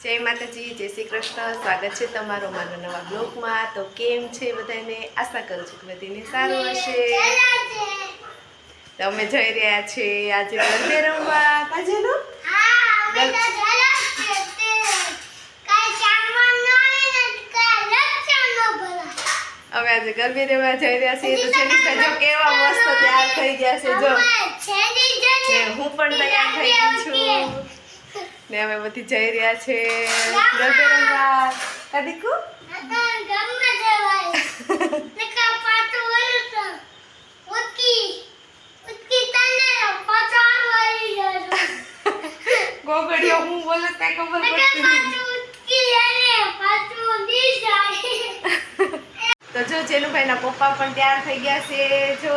જય માતાજી, જય શ્રી કૃષ્ણ। સ્વાગત છે તમારો મારા નવા બ્લોગમાં। તો કેમ છે બધાને? આશા કરું છું કે બધાને સારું હશે। તો અમે જઈ રહ્યા છીએ આજે ગરબે રમવા। કાજેનો અમે આજે ગરબે રમવા જઈ રહ્યા છીએ। તો શનિતા જો કેવા મસ્ત તૈયાર થઈ ગયા છે। જો હું પણ તૈયાર થઈ ગઈ છું ને અમે બધી જઈ રહ્યા છે ગરબે રમવા। કાદીકુ ગોગડીઓ હું બોલે કઈ ખબર પડતી તો જો જેનુભાઈના પપ્પા પણ તૈયાર થઈ ગયા છે। જો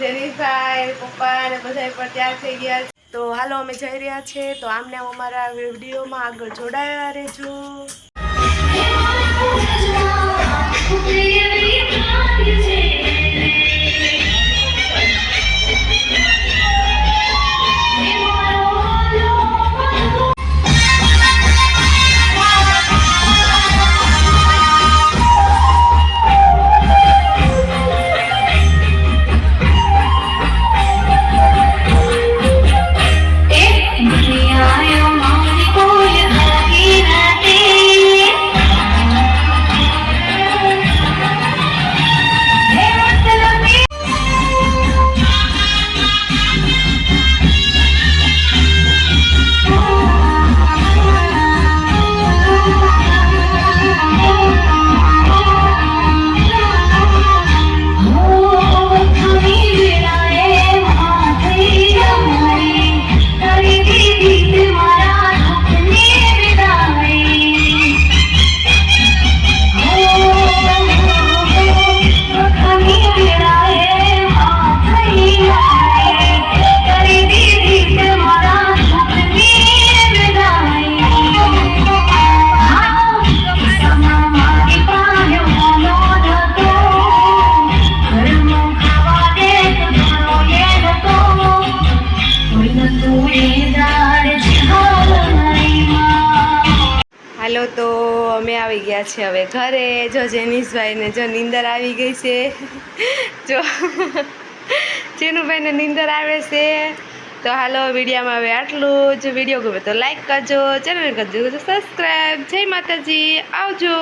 જેનીભાઈ પપ્પા ને બધા પણ તૈયાર થઈ ગયા છે। તો હાલો અમે જઈ રહ્યા છે। તો આમને અમારા વિડીયોમાં આગળ જોડાયા રહેજો। હાલો તો અમે આવી ગયા છે હવે ઘરે। જો જેનીશભાઈને જો નીંદર આવી ગઈ છે। જો જેનુભાઈને નીંદર આવે છે। તો હાલો વિડીયોમાં હવે આટલું જ। વિડીયો ગમે તો લાઈક કરજો, ચેનલ કરજો સબસ્ક્રાઈબ। જય માતાજી, આવજો।